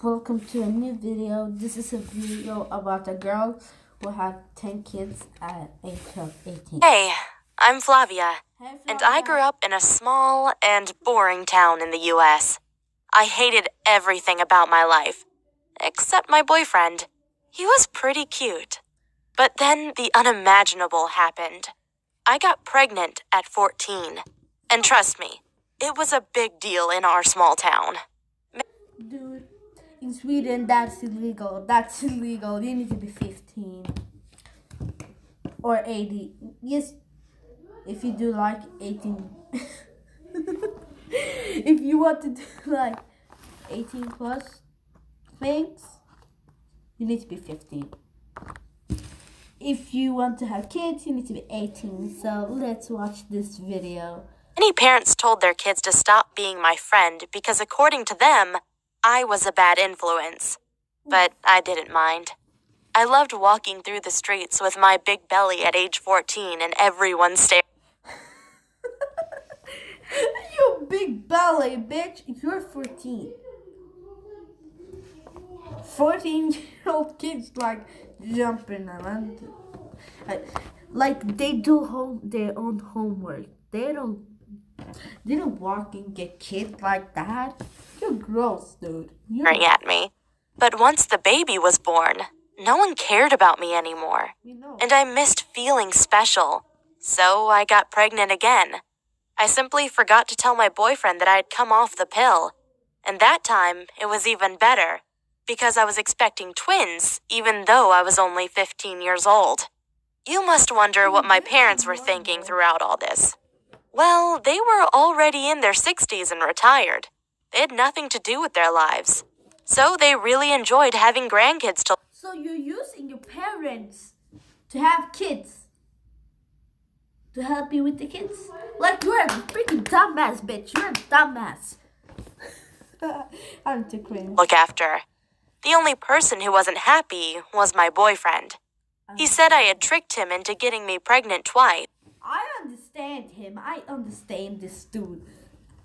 Welcome to a new video. This is a video about a girl who had 10 kids at age of 18. Hey, I'm Flavia, Hey, and I grew up in a small and boring town in the US. I hated everything about my life, except my boyfriend. He was pretty cute. But then the unimaginable happened. I got pregnant at 14. And trust me, it was a big deal in our small town. Dude, in Sweden, that's illegal. That's illegal. You need to be 15 or 18. Yes, if you do like 18. If you want to do like 18 plus things, you need to be 15. If you want to have kids, you need to be 18. So let's watch this video. Many parents told their kids to stop being my friend because, according to them, I was a bad influence. But I didn't mind. I loved walking through the streets with my big belly at age 14 and everyone stared. You big belly, bitch. You're 14. 14-year-old kids like jumping around. Like they do their own homework. They don't walk and get kids like that. You're gross, dude. Staring at me. But once the baby was born, no one cared about me anymore. And I missed feeling special. So I got pregnant again. I simply forgot to tell my boyfriend that I had come off the pill. And that time, it was even better, because I was expecting twins, even though I was only 15 years old. You must wonder what my parents were thinking throughout all this. Well, they were already in their 60s and retired. They had nothing to do with their lives. So they really enjoyed having grandkids to... So you're using your parents to have kids? To help you with the kids? Like, you're a freaking dumbass, bitch. You're a dumbass. I'm too cringe. Look after. The only person who wasn't happy was my boyfriend. He said I had tricked him into getting me pregnant twice. I understand him. I understand this dude.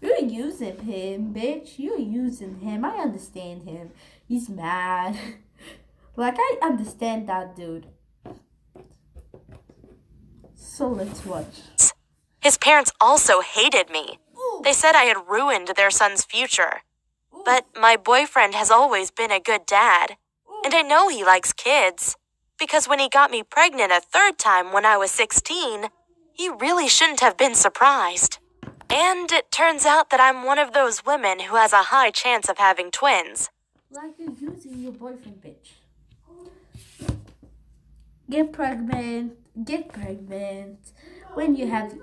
You're using him, bitch. You're using him. I understand him. He's mad. Like, I understand that dude. So let's watch. His parents also hated me. They said I had ruined their son's future. But my boyfriend has always been a good dad. And I know he likes kids. Because when he got me pregnant a third time when I was 16, he really shouldn't have been surprised. And it turns out that I'm one of those women who has a high chance of having twins. Like, you're using your boyfriend, bitch. Get pregnant. When you have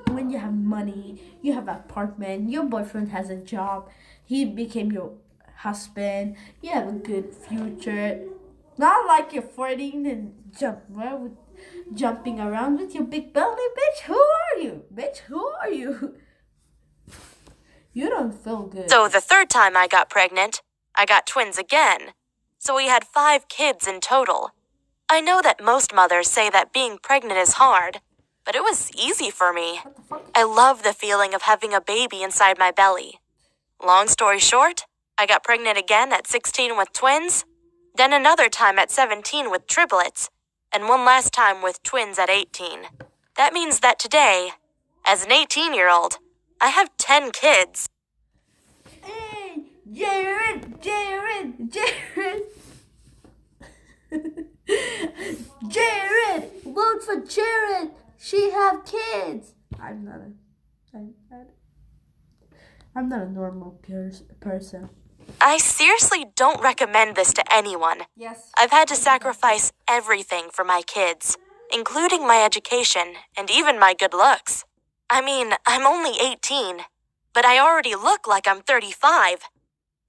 money, you have an apartment, your boyfriend has a job, he became your husband, you have a good future. Not like you're 14 and jumping around with your big belly, bitch. Who are you? Bitch, who are you? You don't feel good. So the third time I got pregnant, I got twins again. So we had 5 kids in total. I know that most mothers say that being pregnant is hard, but it was easy for me. I love the feeling of having a baby inside my belly. Long story short, I got pregnant again at 16 with twins, then another time at 17 with triplets, and one last time with twins at 18. That means that today, as an 18-year-old, I have 10 kids. Hey, Jared! Jared! Vote for Jared! She have kids! I'm not a normal person. I seriously don't recommend this to anyone. Yes. I've had to sacrifice everything for my kids, including my education and even my good looks. I mean, I'm only 18, but I already look like I'm 35.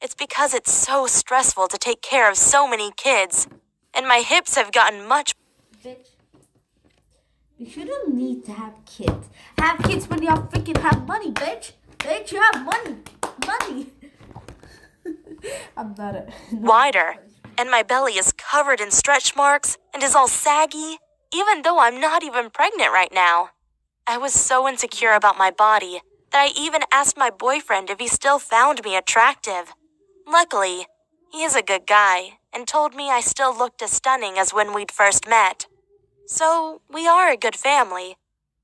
It's because it's so stressful to take care of so many kids, and my hips have gotten much... Bitch, you shouldn't need to have kids. Have kids when you freaking have money, bitch. Bitch, you have money. I'm not a... wider, and my belly is covered in stretch marks and is all saggy, even though I'm not even pregnant right now. I was so insecure about my body that I even asked my boyfriend if he still found me attractive. Luckily, He is a good guy and told me I still looked as stunning as when we'd first met. So we are a good family,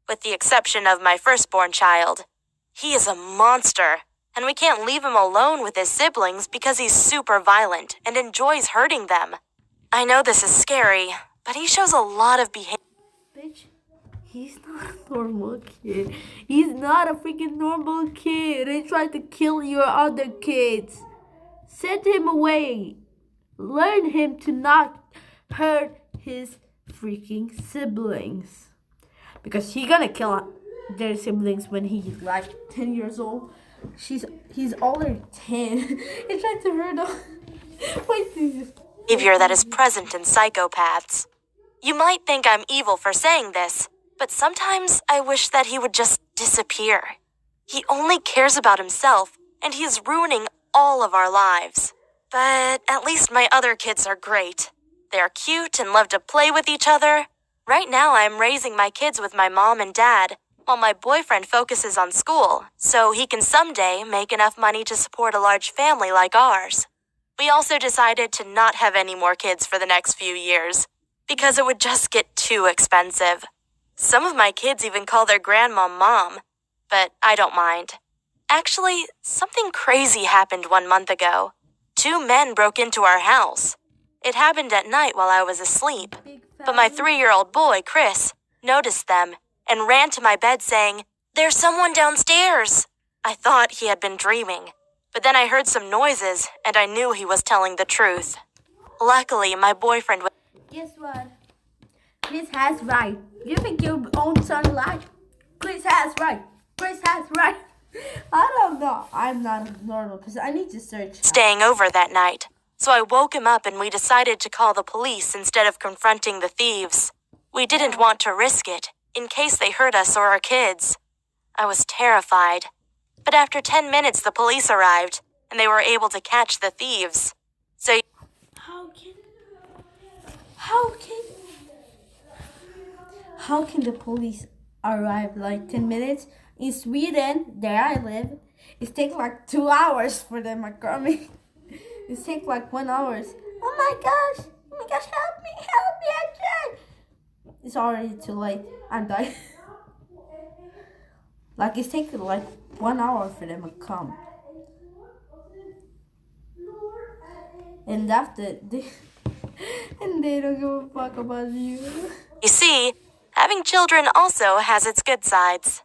with the exception of my firstborn child. He is a monster, and we can't leave him alone with his siblings because he's super violent and enjoys hurting them. I know this is scary, but he shows a lot of behavior. Bitch, he's not a normal kid. He's not a freaking normal kid. He tried to kill your other kids. Send him away. Learn him to not hurt his freaking siblings. Because he's gonna kill their siblings when he's like 10 years old. He's older 10. He tried to hurt them. Behavior that is present in psychopaths. You might think I'm evil for saying this, but sometimes I wish that he would just disappear. He only cares about himself, and he is ruining all of our lives. But at least my other kids are great. They are cute and love to play with each other. Right now I'm raising my kids with my mom and dad, while my boyfriend focuses on school, so he can someday make enough money to support a large family like ours. We also decided to not have any more kids for the next few years, because it would just get too expensive. Some of my kids even call their grandma Mom, but I don't mind. Actually, something crazy happened 1 month ago. 2 men broke into our house. It happened at night while I was asleep, but my 3-year-old boy, Chris, noticed them and ran to my bed saying, "There's someone downstairs." I thought he had been dreaming, but then I heard some noises and I knew he was telling the truth. Luckily, my boyfriend was... Guess what? Chris has right. You think your own son lied? Chris has right. Chris has right. I don't know. I'm not a normal person. I need to search. Staying over that night, so I woke him up and we decided to call the police instead of confronting the thieves. We didn't want to risk it, in case they hurt us or our kids. I was terrified. But after 10 minutes, the police arrived, and they were able to catch the thieves. So... How can the police arrive like 10 minutes? In Sweden, there I live, it takes like 2 hours for them to come. It takes like 1 hour. Oh my gosh, help me, I'm dead. It's already too late, I'm dying. Like it's taking like 1 hour for them to come. And after and they don't give a fuck about you. You see, having children also has its good sides.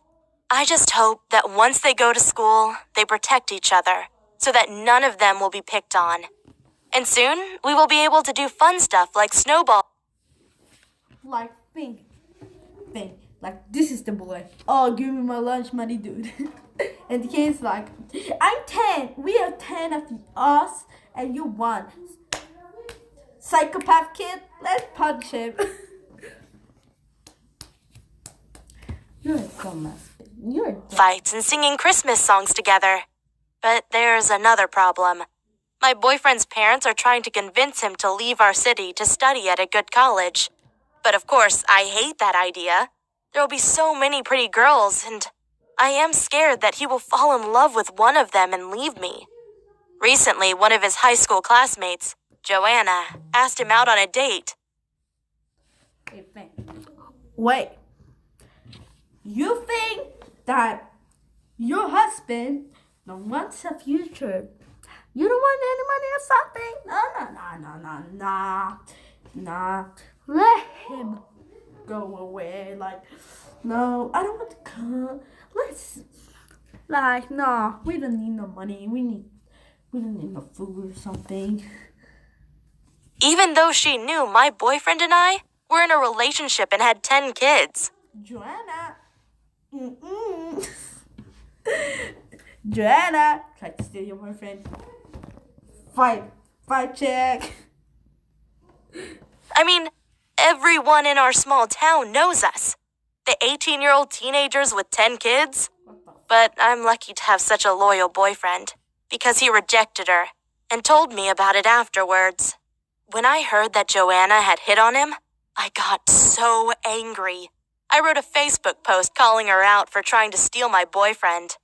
I just hope that once they go to school, they protect each other, so that none of them will be picked on. And soon, we will be able to do fun stuff like snowball. Like, think. Like, this is the boy. Oh, give me my lunch money, dude. And the kid's like, I'm 10. We are 10 of us, and you 1. Psychopath kid, let's punch him. You're a dumbass. You're a dumbass. Fights and singing Christmas songs together. But there's another problem. My boyfriend's parents are trying to convince him to leave our city to study at a good college. But of course, I hate that idea. There will be so many pretty girls, and I am scared that he will fall in love with one of them and leave me. Recently, one of his high school classmates, Joanna, asked him out on a date. Wait. You think that your husband don't want a future? You don't want any money or something? No. Let him go away. Like, no, I don't want to come. No, we don't need no money. We don't need no food or something. Even though she knew my boyfriend and I were in a relationship and had 10 kids. Joanna. Joanna tried to steal your boyfriend. Fight check. I mean, everyone in our small town knows us. The 18-year-old teenagers with 10 kids. But I'm lucky to have such a loyal boyfriend, because he rejected her and told me about it afterwards. When I heard that Joanna had hit on him, I got so angry. I wrote a Facebook post calling her out for trying to steal my boyfriend.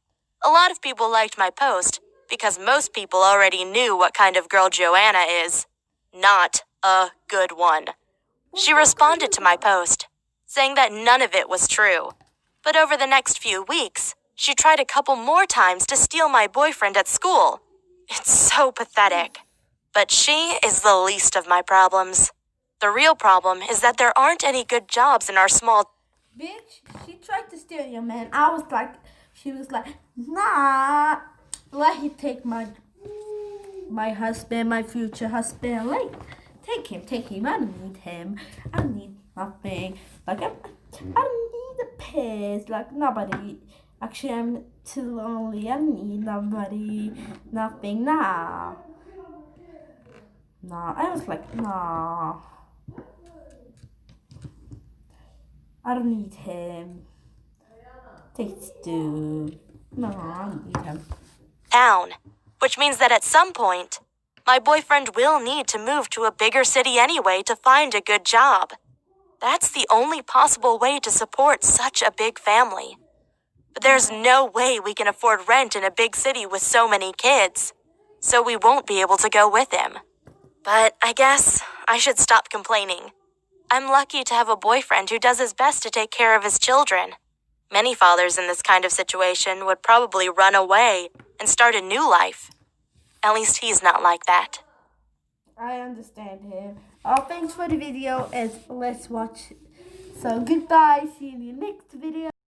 A lot of people liked my post, because most people already knew what kind of girl Joanna is. Not a good one. She responded to my post, saying that none of it was true. But over the next few weeks, she tried a couple more times to steal my boyfriend at school. It's so pathetic. But she is the least of my problems. The real problem is that there aren't any good jobs in our small... Bitch, she tried to steal your man. She was like, nah, let him take my husband, my future husband. Like, take him. I don't need him. I don't need nothing. Like, I don't need a piss. Like, nobody. Actually, I'm too lonely. I don't need nobody. Nothing. Nah. I was like, nah. I don't need him. Take this dude. No, I don't need him. Town, which means that at some point, my boyfriend will need to move to a bigger city anyway to find a good job. That's the only possible way to support such a big family. But there's no way we can afford rent in a big city with so many kids, so we won't be able to go with him. But I guess I should stop complaining. I'm lucky to have a boyfriend who does his best to take care of his children. Many fathers in this kind of situation would probably run away and start a new life. At least he's not like that. I understand him. Thanks for the video, and let's watch. So goodbye, see you in the next video.